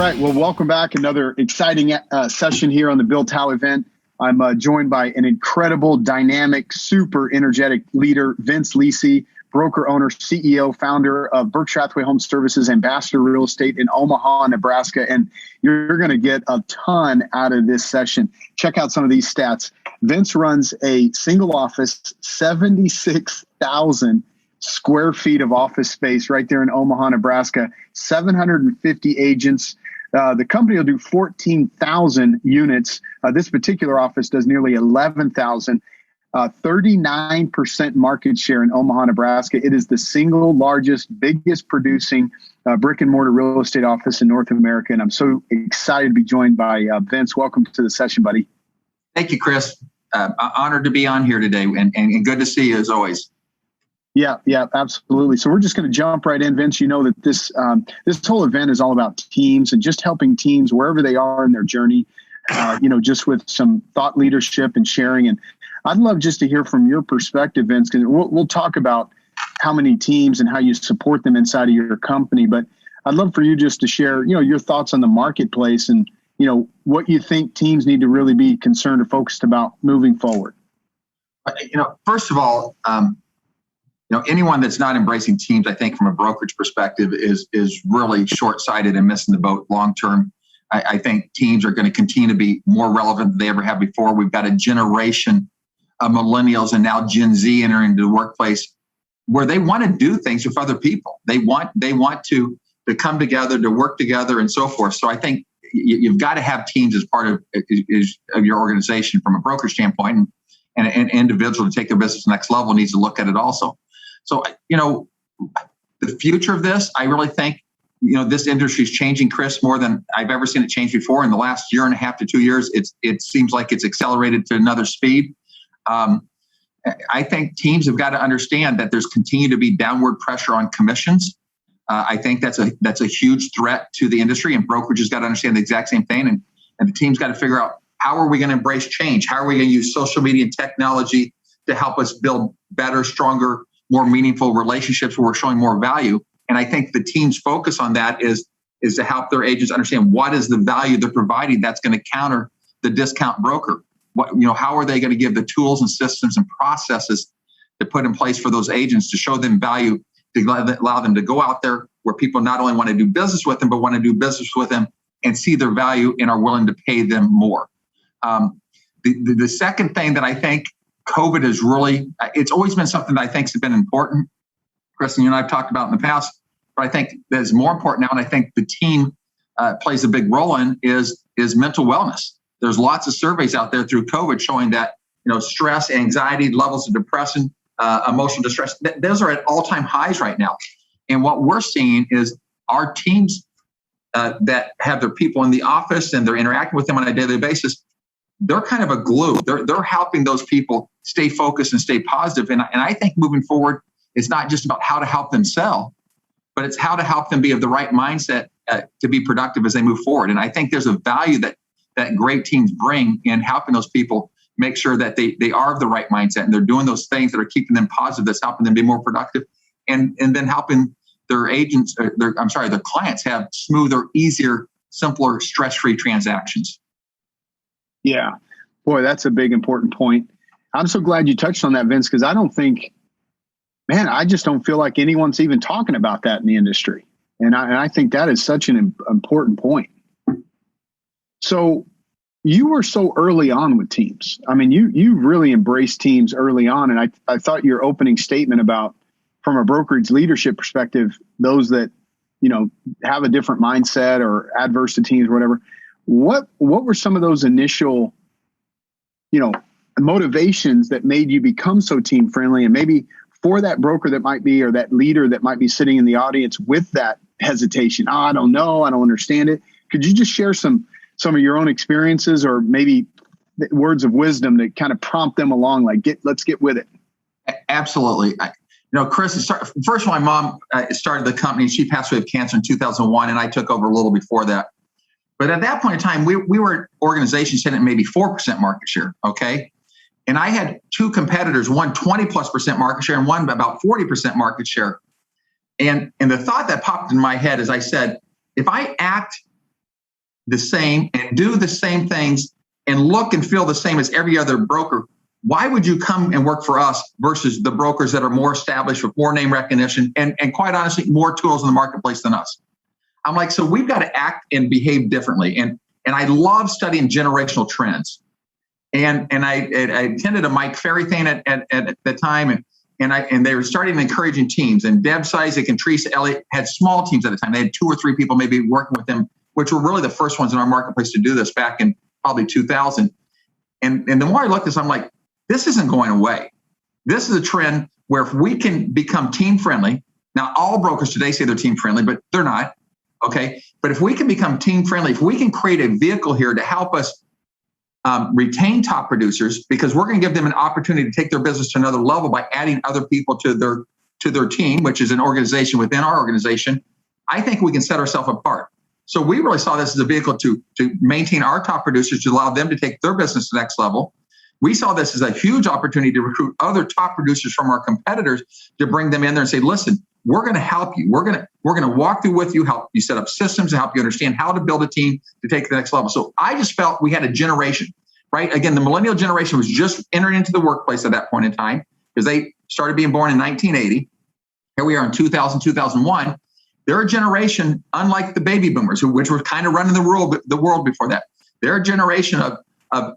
right. Well, welcome back. Another exciting session here on the Build How event. I'm joined by an incredible, dynamic, super energetic leader, Vince Lisi, broker owner, CEO, founder of Berkshire Hathaway Home Services, Ambassador Real Estate in Omaha, Nebraska. And you're going to get a ton out of this session. Check out some of these stats. Vince runs a single office, 76,000 square feet of office space right there in Omaha, Nebraska, 750 agents. The company will do 14,000 units. This particular office does nearly 11,000, 39% market share in Omaha, Nebraska. It is the single largest, biggest producing brick and mortar real estate office in North America. And I'm so excited to be joined by Vince. Welcome to the session, buddy. Thank you, Chris. Honored to be on here today and good to see you as always. Yeah, absolutely. So we're just going to jump right in, Vince. You know that this whole event is all about teams and just helping teams wherever they are in their journey, just with some thought leadership and sharing. And I'd love just to hear from your perspective, Vince, because we'll talk about how many teams and how you support them inside of your company. But I'd love for you just to share, your thoughts on the marketplace and, what you think teams need to really be concerned or focused about moving forward. First of all, anyone that's not embracing teams, I think from a brokerage perspective is really short-sighted and missing the boat long-term. I think teams are going to continue to be more relevant than they ever have before. We've got a generation of millennials and now Gen Z entering into the workplace where they want to do things with other people. They want to come together, to work together and so forth. So I think you've got to have teams as part of your organization from a brokerage standpoint, and an individual to take their business to the next level needs to look at it also. So, the future of this, I really think, this industry is changing, Chris, more than I've ever seen it change before. In the last year and a half to 2 years, it seems like it's accelerated to another speed. I think teams have got to understand that there's continued to be downward pressure on commissions. I think that's a huge threat to the industry, and brokerage has got to understand the exact same thing. And the team's got to figure out, how are we going to embrace change? How are we going to use social media and technology to help us build better, stronger, more meaningful relationships where we're showing more value? And I think the team's focus on that is to help their agents understand what is the value they're providing that's going to counter the discount broker. How are they going to give the tools and systems and processes to put in place for those agents to show them value, to allow them to go out there where people not only want to do business with them, but want to do business with them and see their value and are willing to pay them more. The second thing that I think COVID is really, it's always been something that I think has been important. Chris, and you and I have talked about in the past, but I think that is more important now, and I think the team plays a big role in is mental wellness. There's lots of surveys out there through COVID showing that, stress, anxiety, levels of depression, emotional distress, those are at all-time highs right now. And what we're seeing is our teams that have their people in the office and they're interacting with them on a daily basis, they're kind of a glue. They're helping those people stay focused and stay positive. And I think moving forward, it's not just about how to help them sell, but it's how to help them be of the right mindset to be productive as they move forward. And I think there's a value that great teams bring in helping those people make sure that they are of the right mindset and they're doing those things that are keeping them positive, that's helping them be more productive, and then helping their agents, their clients have smoother, easier, simpler, stress-free transactions. Yeah. Boy, that's a big, important point. I'm so glad you touched on that, Vince, because I just don't feel like anyone's even talking about that in the industry. And I think that is such an important point. So you were so early on with teams. I mean, you really embraced teams early on. And I thought your opening statement about, from a brokerage leadership perspective, those that, have a different mindset or adverse to teams or whatever, what were some of those initial, motivations that made you become so team friendly? And maybe for that broker that might be, or that leader that might be sitting in the audience with that hesitation, I don't know, I don't understand it. Could you just share some of your own experiences or maybe words of wisdom that kind of prompt them along, like let's get with it? Absolutely. Chris, first of all, my mom started the company. She passed away of cancer in 2001, and I took over a little before that. But at that point in time, we were an organization sitting at maybe 4% market share, okay? And I had two competitors, one 20+% market share and one about 40% market share. And the thought that popped in my head is I said, if I act the same and do the same things and look and feel the same as every other broker, why would you come and work for us versus the brokers that are more established with more name recognition and quite honestly, more tools in the marketplace than us? I'm like, so we've got to act and behave differently. And I love studying generational trends. And I attended a Mike Ferry thing at the time, and they were starting encouraging teams. And Deb Sizik and Teresa Elliott had small teams at the time. They had 2 or 3 people maybe working with them, which were really the first ones in our marketplace to do this back in probably 2000. And the more I look at this, I'm like, this isn't going away. This is a trend where if we can become team friendly, now all brokers today say they're team friendly, but they're not. Okay. But if we can become team friendly, if we can create a vehicle here to help us retain top producers, because we're going to give them an opportunity to take their business to another level by adding other people to their team, which is an organization within our organization, I think we can set ourselves apart. So we really saw this as a vehicle to maintain our top producers, to allow them to take their business to the next level. We saw this as a huge opportunity to recruit other top producers from our competitors, to bring them in there and say, listen, we're going to help you. We're going to walk through with you, help you set up systems, to help you understand how to build a team to take to the next level. So I just felt we had a generation, right? Again, the millennial generation was just entering into the workplace at that point in time, because they started being born in 1980. Here we are in 2000, 2001. They're a generation unlike the baby boomers, which were kind of running the world before that. They're a generation of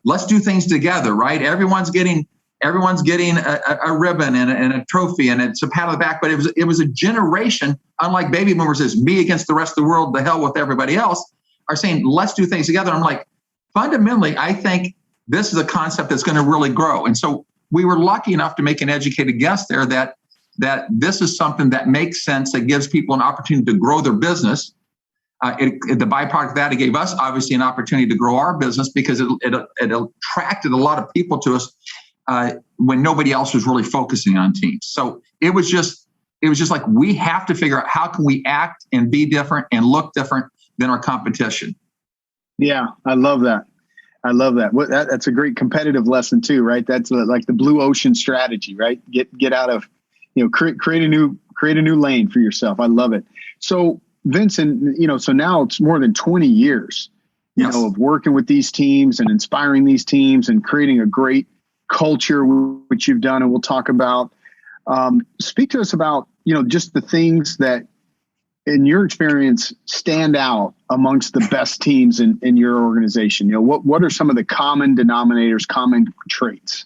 let's do things together, right? Everyone's getting a ribbon and a trophy, and it's a pat on the back. But it was a generation, unlike baby boomers, is me against the rest of the world, the hell with everybody else, are saying, let's do things together. I'm like, fundamentally, I think this is a concept that's going to really grow. And so we were lucky enough to make an educated guess there that this is something that makes sense, that gives people an opportunity to grow their business. The byproduct of that, it gave us obviously an opportunity to grow our business, because it attracted a lot of people to us when nobody else was really focusing on teams. So it was just like, we have to figure out how can we act and be different and look different than our competition. Yeah, I love that. That's a great competitive lesson too, right? That's like the blue ocean strategy, right? Get out of, create a new lane for yourself. I love it. So Vincent, so now it's more than 20 years, yes, of working with these teams and inspiring these teams and creating a great culture, which you've done, and we'll talk about. Speak to us about, just the things that, in your experience, stand out amongst the best teams in your organization. What are some of the common denominators, common traits?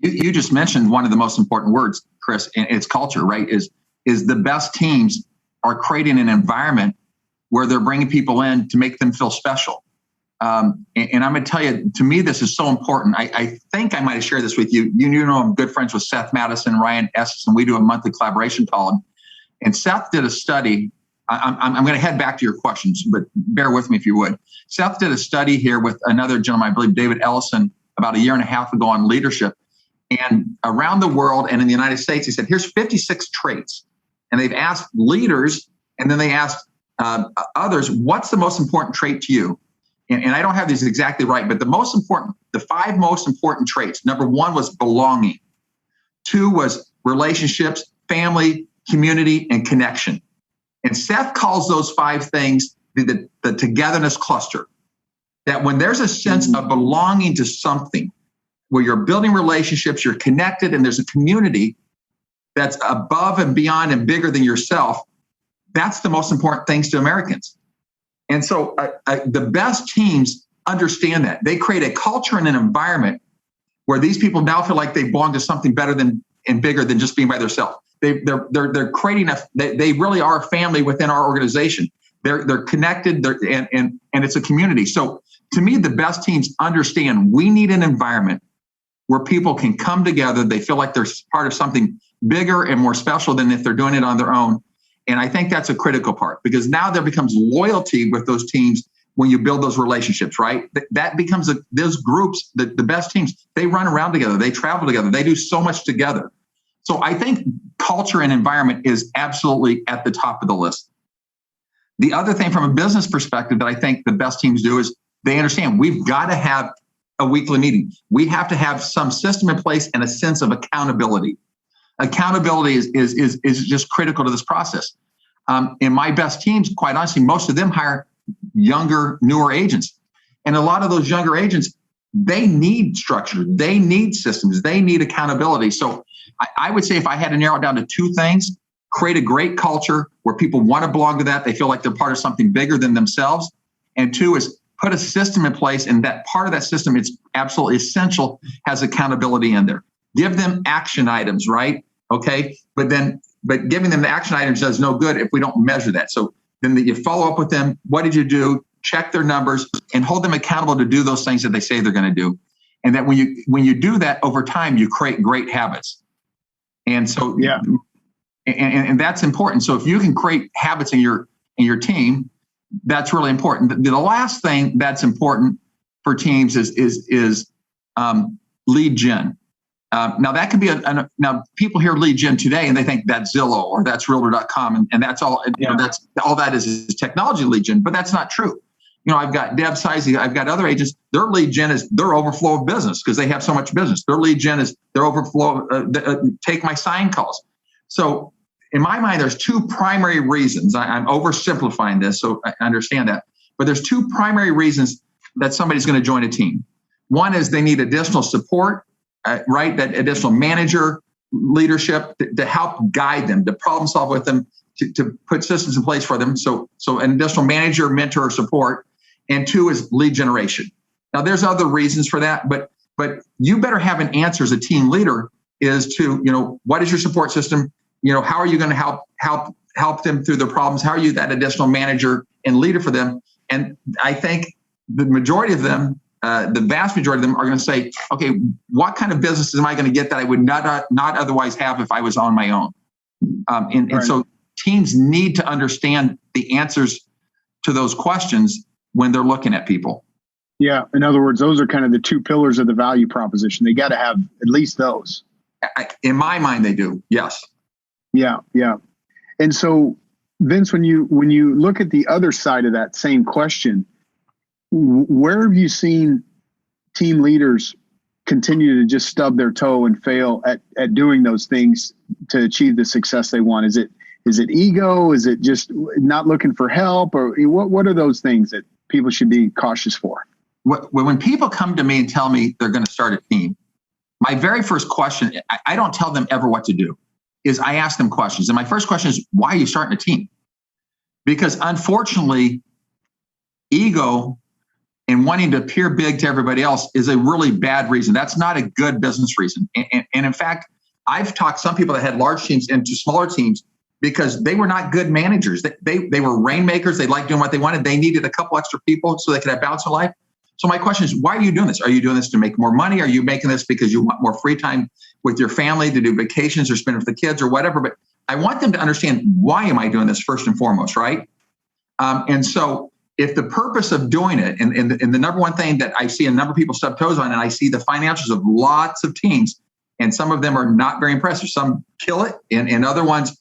You just mentioned one of the most important words, Chris, and it's culture, right? Is the best teams are creating an environment where they're bringing people in to make them feel special. And I'm going to tell you, to me, this is so important. I think I might have shared this with you. I'm good friends with Seth Madison, Ryan Estes, and we do a monthly collaboration call. And Seth did a study. I'm going to head back to your questions, but bear with me if you would. Seth did a study here with another gentleman, I believe David Ellison, about a year and a half ago on leadership. And around the world and in the United States, he said, here's 56 traits. And they've asked leaders, and then they asked others, what's the most important trait to you? And I don't have these exactly right, but the 5 most important traits. Number 1 was belonging. 2 was relationships, family, community, and connection. And Seth calls those 5 things the togetherness cluster. That when there's a sense of belonging to something, where you're building relationships, you're connected, and there's a community that's above and beyond and bigger than yourself, that's the most important things to Americans. And so the best teams understand that. They create a culture and an environment where these people now feel like they belong to something better than and bigger than just being by themselves. They're creating they really are a family within our organization. They're connected, and it's a community. So to me, the best teams understand we need an environment where people can come together. They feel like they're part of something bigger and more special than if they're doing it on their own. And I think that's a critical part, because now there becomes loyalty with those teams when you build those relationships, right? That becomes those groups, the best teams, they run around together, they travel together, they do so much together. So I think culture and environment is absolutely at the top of the list. The other thing from a business perspective that I think the best teams do is they understand we've got to have a weekly meeting. We have to have some system in place and a sense of accountability. Accountability is just critical to this process. In my best teams, quite honestly, most of them hire younger, newer agents. And a lot of those younger agents, they need structure, they need systems, they need accountability. So I would say if I had to narrow it down to two things, create a great culture where people want to belong to that, they feel like they're part of something bigger than themselves. And two is put a system in place, and that part of that system, it's absolutely essential, has accountability in there. Give them action items, right? Okay. But giving them the action items does no good if we don't measure that. So then you follow up with them. What did you do? Check their numbers and hold them accountable to do those things that they say they're going to do. And that when you do that over time, you create great habits. And so, yeah, and that's important. So if you can create habits in your team, that's really important. The last thing that's important for teams is lead gen. Now that could be now people hear lead gen today and they think that's Zillow or that's realtor.com and that's all, that's all that is technology lead gen, but that's not true. I've got Deb Sizey, I've got other agents, their lead gen is their overflow of business because they have so much business. Their lead gen is their overflow, take my sign calls. So in my mind, there's two primary reasons. I'm oversimplifying this, so I understand that. But there's two primary reasons that somebody's going to join a team. One is they need additional support, right? That additional manager leadership to help guide them, to problem solve with them, to put systems in place for them. So an additional manager, mentor, support. And two is lead generation. Now, there's other reasons for that, but you better have an answer as a team leader is to, what is your support system? How are you going to help them through their problems? How are you that additional manager and leader for them? And I think the majority of them, the vast majority of them are going to say, okay, what kind of businesses am I going to get that I would not otherwise have if I was on my own? And so teams need to understand the answers to those questions when they're looking at people. Yeah. In other words, those are kind of the two pillars of the value proposition. They got to have at least those. In my mind, they do. Yes. Yeah. Yeah. And so, Vince, when you look at the other side of that same question, where have you seen team leaders continue to just stub their toe and fail at doing those things to achieve the success they want? Is it ego? Is it just not looking for help? Or what are those things that people should be cautious for? When people come to me and tell me they're going to start a team, my very first question, I don't tell them ever what to do, is I ask them questions. And my first question is, why are you starting a team? Because unfortunately, ego and wanting to appear big to everybody else is a really bad reason. That's not a good business reason. And in fact, I've talked some people that had large teams into smaller teams because they were not good managers. They were rainmakers. They liked doing what they wanted. They needed a couple extra people so they could have balance in life. So my question is, why are you doing this? Are you doing this to make more money? Are you making this because you want more free time with your family to do vacations or spend with the kids or whatever? But I want them to understand, why am I doing this first and foremost, right? And so if the purpose of doing it, and the number one thing that I see a number of people stub toes on, and I see the financials of lots of teams, and some of them are not very impressive. Some kill it, and other ones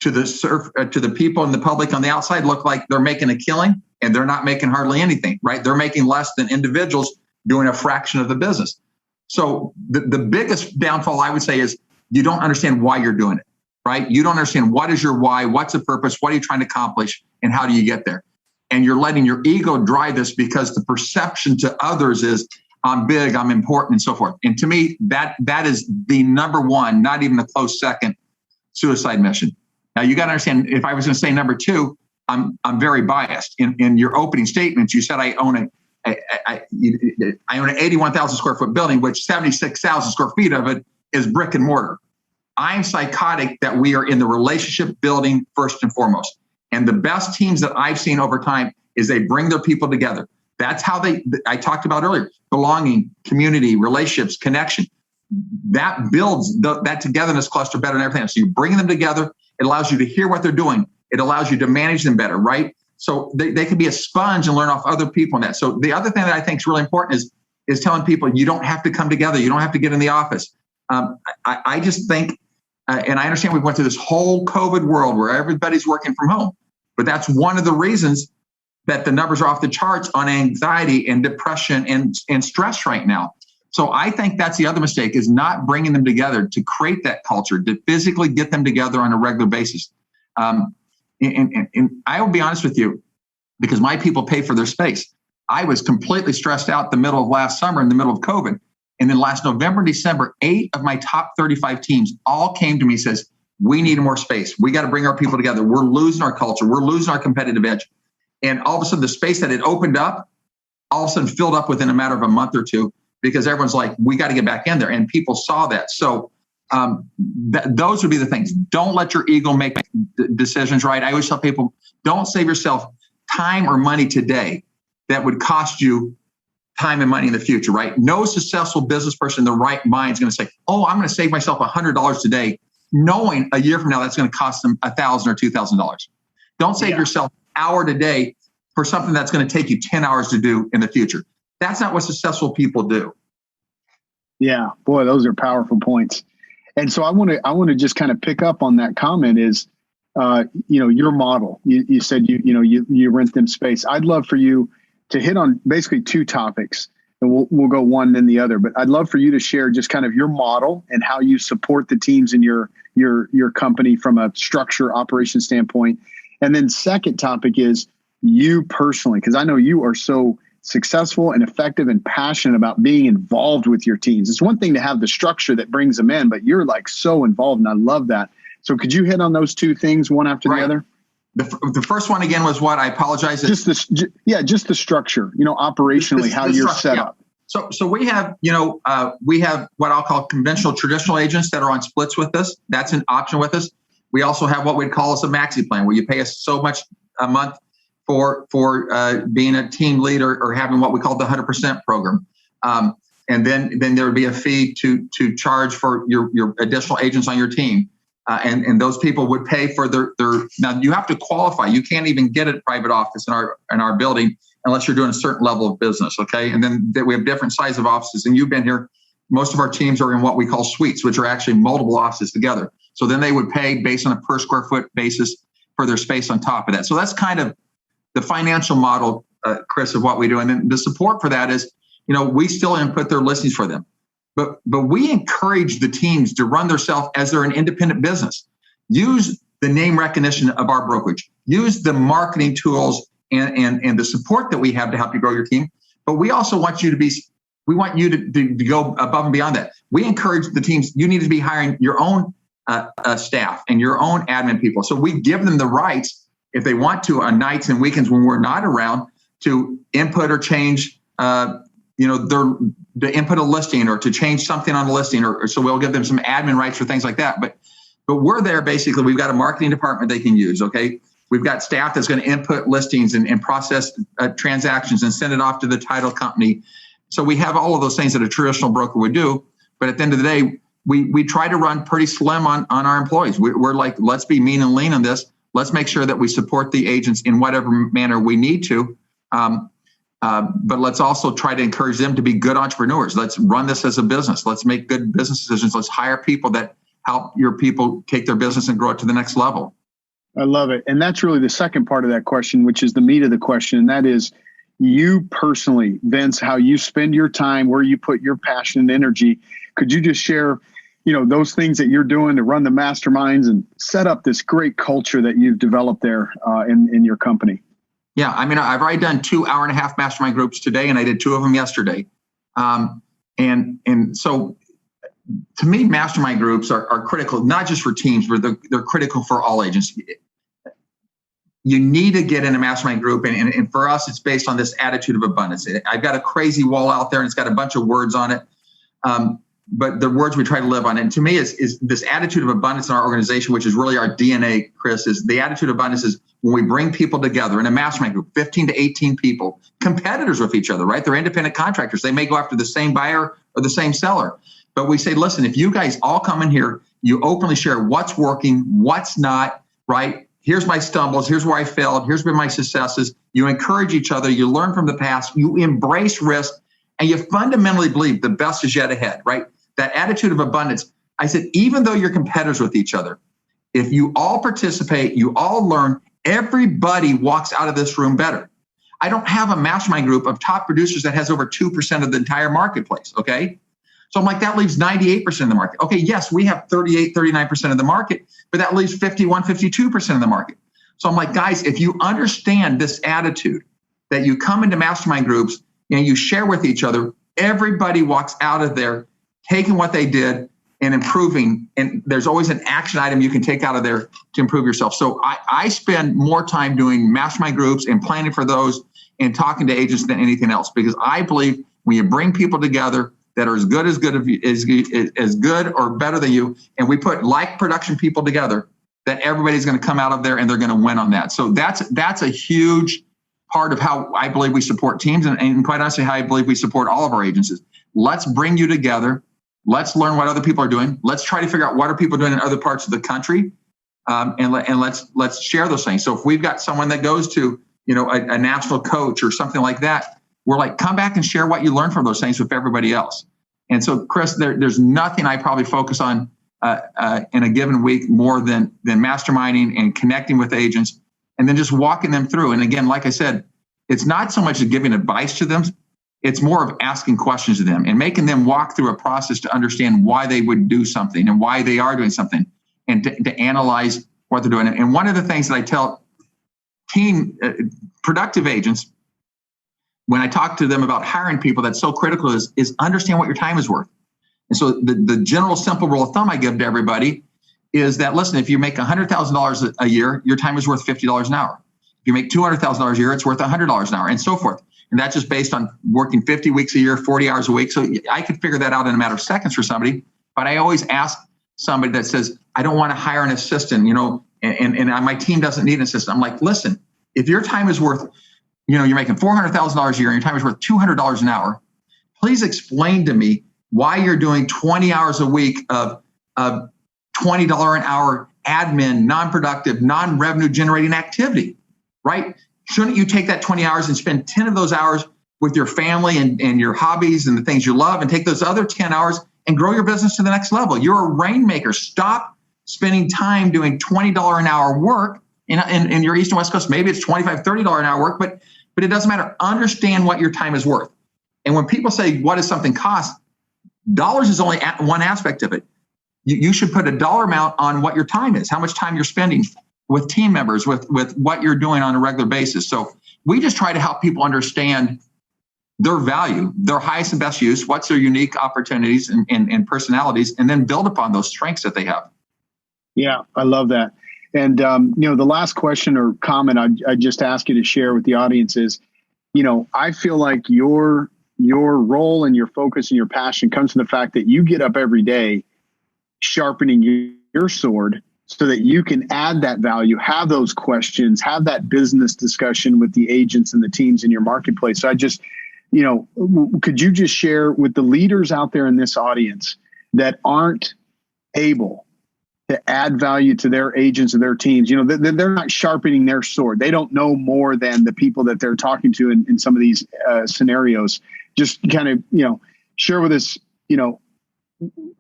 to the people in the public on the outside look like they're making a killing, and they're not making hardly anything, right? They're making less than individuals doing a fraction of the business. So the biggest downfall, I would say, is you don't understand why you're doing it, right? You don't understand what is your why, what's the purpose, what are you trying to accomplish, and how do you get there? And you're letting your ego drive this because the perception to others is, I'm big, I'm important, and so forth. And to me, that is the number one, not even a close second, suicide mission. Now, you got to understand, if I was going to say number two, I'm very biased. In your opening statements, you said I own an 81,000 square foot building, which 76,000 square feet of it is brick and mortar. I'm psychotic that we are in the relationship building first and foremost. And the best teams that I've seen over time is they bring their people together. That's how I talked about earlier, belonging, community, relationships, connection. That builds that togetherness cluster better than everything else. So you bring them together. It allows you to hear what they're doing. It allows you to manage them better, right? So they can be a sponge and learn off other people in that. So the other thing that I think is really important is telling people you don't have to come together. You don't have to get in the office. I just think, and I understand we went through this whole COVID world where everybody's working from home, but that's one of the reasons that the numbers are off the charts on anxiety and depression and stress right now. So I think that's the other mistake, is not bringing them together to create that culture, to physically get them together on a regular basis. And I will be honest with you, because my people pay for their space. I was completely stressed out the middle of last summer in the middle of COVID. And then last November and December, 8 of my top 35 teams all came to me and says, we need more space. We got to bring our people together. We're losing our culture. We're losing our competitive edge. And all of a sudden, the space that had opened up, all of a sudden filled up within a matter of a month or two, because everyone's like, we got to get back in there. And people saw that. So those would be the things. Don't let your ego make decisions, right? I always tell people, don't save yourself time or money today that would cost you time and money in the future, right? No successful business person in the right mind is going to say, oh, I'm going to save myself $100 today, knowing a year from now that's going to cost them $1,000 or $2,000. Don't save yourself an hour today for something that's going to take you 10 hours to do in the future. That's not what successful people do. Yeah, boy, those are powerful points. And so I want to just kind of pick up on that comment is, your model. You said you rent them space. I'd love for you to hit on basically two topics, and we'll go one then the other. But I'd love for you to share just kind of your model and how you support the teams in your company from a structure operation standpoint. And then second topic is you personally, because I know you are so successful and effective and passionate about being involved with your teams. It's one thing to have the structure that brings them in, but you're like so involved, and I love that. So could you hit on those two things one after the other? The first one again was what? I apologize. Just the structure, operationally, how you're set up. So we have what I'll call conventional traditional agents that are on splits with us. That's an option with us. We also have what we'd call as a maxi plan, where you pay us so much a month for being a team leader or having what we call the 100% program. And then there would be a fee to charge for your additional agents on your team. And those people would pay for their now you have to qualify. You can't even get a private office in our building unless you're doing a certain level of business. Okay. And then we have different size of offices, and you've been here. Most of our teams are in what we call suites, which are actually multiple offices together. So then they would pay based on a per square foot basis for their space on top of that. So that's kind of the financial model, Chris, of what we do. And then the support for that is, we still input their listings for them. But we encourage the teams to run themselves as they're an independent business. Use the name recognition of our brokerage. Use the marketing tools and the support that we have to help you grow your team. But we also want you to go above and beyond that. We encourage the teams, you need to be hiring your own staff and your own admin people. So we give them the rights, if they want to, on nights and weekends when we're not around, to input or change to input a listing or to change something on the listing, or so we'll give them some admin rights for things like that. But we're there basically. We've got a marketing department they can use. Okay, we've got staff that's going to input listings and process transactions and send it off to the title company. So we have all of those things that a traditional broker would do. But at the end of the day, we try to run pretty slim on our employees. We're like, let's be mean and lean on this. Let's make sure that we support the agents in whatever manner we need to. But let's also try to encourage them to be good entrepreneurs. Let's run this as a business. Let's make good business decisions. Let's hire people that help your people take their business and grow it to the next level. I love it. And that's really the second part of that question, which is the meat of the question. And that is you personally, Vince, how you spend your time, where you put your passion and energy. Could you just share, those things that you're doing to run the masterminds and set up this great culture that you've developed there in your company? Yeah, I mean, I've already done 2 hour-and-a-half mastermind groups today, and I did 2 of them yesterday. And so, to me, mastermind groups are critical, not just for teams, but they're critical for all agents. You need to get in a mastermind group, and for us, it's based on this attitude of abundance. I've got a crazy wall out there, and it's got a bunch of words on it, but the words we try to live on. And to me, is this attitude of abundance in our organization, which is really our DNA, Chris, is the attitude of abundance is when we bring people together in a mastermind group, 15 to 18 people, competitors with each other, right? They're independent contractors. They may go after the same buyer or the same seller. But we say, listen, if you guys all come in here, you openly share what's working, what's not, right? Here's my stumbles. Here's where I failed. Here's been my successes. You encourage each other. You learn from the past. You embrace risk. And you fundamentally believe the best is yet ahead, right? That attitude of abundance. I said, even though you're competitors with each other, if you all participate, you all learn, everybody walks out of this room better. I don't have a mastermind group of top producers that has over 2% of the entire marketplace, okay? So I'm like, that leaves 98% of the market. Okay, yes, we have 38, 39% of the market, but that leaves 51, 52% of the market. So I'm like, guys, if you understand this attitude, that you come into mastermind groups and you share with each other, everybody walks out of there taking what they did and improving. And there's always an action item you can take out of there to improve yourself. So I spend more time doing mastermind groups and planning for those and talking to agents than anything else, because I believe when you bring people together that are as good or better than you, and we put like production people together, that everybody's going to come out of there and they're going to win on that. So that's a huge part of how I believe we support teams, and quite honestly, how I believe we support all of our agencies. Let's bring you together. Let's learn what other people are doing. Let's try to figure out what are people doing in other parts of the country, and let's share those things. So if we've got someone that goes to a national coach or something like that, we're like, come back and share what you learned from those things with everybody else. And so, Chris, there's nothing I probably focus on in a given week more than masterminding and connecting with agents, and then just walking them through. And again, like I said, it's not so much as giving advice to them. It's more of asking questions to them and making them walk through a process to understand why they would do something and why they are doing something, and to analyze what they're doing. And one of the things that I tell productive agents when I talk to them about hiring people that's so critical is understand what your time is worth. And so the general simple rule of thumb I give to everybody is that, listen, if you make $100,000 a year, your time is worth $50 an hour. If you make $200,000 a year, it's worth $100 an hour, and so forth. And that's just based on working 50 weeks a year, 40 hours a week. So I could figure that out in a matter of seconds for somebody. But I always ask somebody that says, I don't want to hire an assistant, and my team doesn't need an assistant. I'm like, listen, if your time is worth, you're making $400,000 a year and your time is worth $200 an hour, please explain to me why you're doing 20 hours a week of $20 an hour admin, non-productive, non-revenue generating activity, right? Shouldn't you take that 20 hours and spend 10 of those hours with your family and your hobbies and the things you love, and take those other 10 hours and grow your business to the next level? You're a rainmaker. Stop spending time doing $20 an hour work in your East and West Coast. Maybe it's $25, $30 an hour work, but it doesn't matter. Understand what your time is worth. And when people say, what does something cost? Dollars is only one aspect of it. You should put a dollar amount on what your time is, how much time you're spending with team members, with what you're doing on a regular basis. So we just try to help people understand their value, their highest and best use, what's their unique opportunities and personalities, and then build upon those strengths that they have. Yeah, I love that. And, the last question or comment I just ask you to share with the audience is, I feel like your role and your focus and your passion comes from the fact that you get up every day sharpening your sword so that you can add that value, have those questions, have that business discussion with the agents and the teams in your marketplace. So I just, could you just share with the leaders out there in this audience that aren't able to add value to their agents and their teams, they're not sharpening their sword. They don't know more than the people that they're talking to in some of these scenarios. Just kind of, share with us,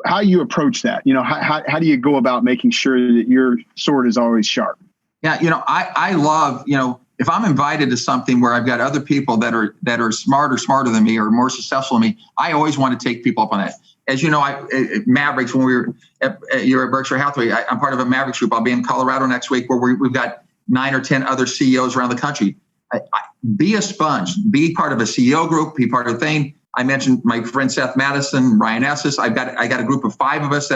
how you approach that. How do you go about making sure that your sword is always sharp? Yeah, I love, if I'm invited to something where I've got other people that are smarter than me or more successful than me, I always want to take people up on that. As you know, Mavericks, when you're at Berkshire Hathaway, I'm part of a Mavericks group. I'll be in Colorado next week where we've got 9 or 10 other CEOs around the country. Be a sponge, be part of a CEO group, be part of a thing. I mentioned my friend Seth Madison, Ryan Esses. I got a group of 5 of us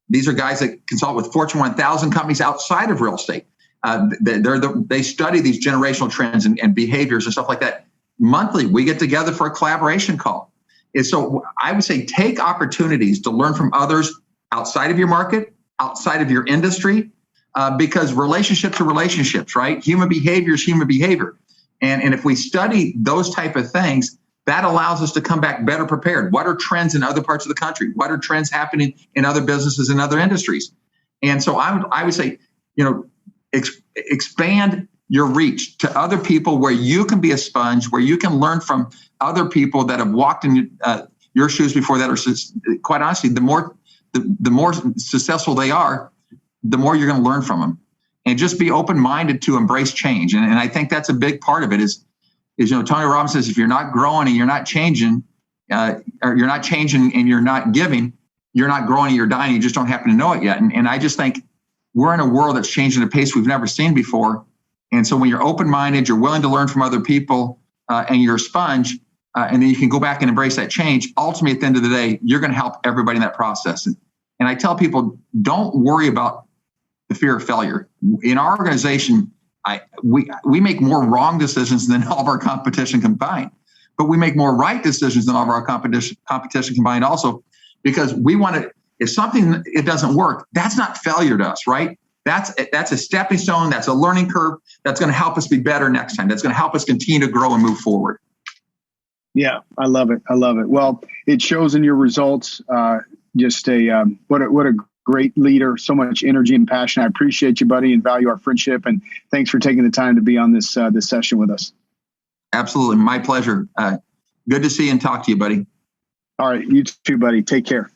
these are guys that consult with Fortune 1000 companies outside of real estate. They study these generational trends and behaviors and stuff like that. Monthly, we get together for a collaboration call. And so I would say take opportunities to learn from others outside of your market, outside of your industry, because relationships are relationships, right? Human behavior is human behavior. And if we study those type of things, that allows us to come back better prepared. What are trends in other parts of the country? What are trends happening in other businesses and other industries? And so I would say, expand your reach to other people where you can be a sponge, where you can learn from other people that have walked in your shoes before, that are, quite honestly, the more successful they are, the more you're going to learn from them. And just be open-minded to embrace change. And I think that's a big part of it is Tony Robbins says, if you're not growing and you're not changing, or you're not changing and you're not giving, you're not growing and you're dying. You just don't happen to know it yet. And I just think we're in a world that's changing at a pace we've never seen before. And so when you're open-minded, you're willing to learn from other people, and you're a sponge, and then you can go back and embrace that change. Ultimately, at the end of the day, you're going to help everybody in that process. And I tell people, don't worry about the fear of failure. In our organization, we make more wrong decisions than all of our competition combined, but we make more right decisions than all of our competition combined also, because we want to, if something, it doesn't work, that's not failure to us, right? That's a stepping stone. That's a learning curve. That's going to help us be better next time. That's going to help us continue to grow and move forward. Yeah, I love it. I love it. Well, it shows in your results. Just what a great leader. So much energy and passion. I appreciate you, buddy, and value our friendship. And thanks for taking the time to be on this session with us. Absolutely, my pleasure. Good to see you and talk to you, buddy. All right, you too, buddy. Take care.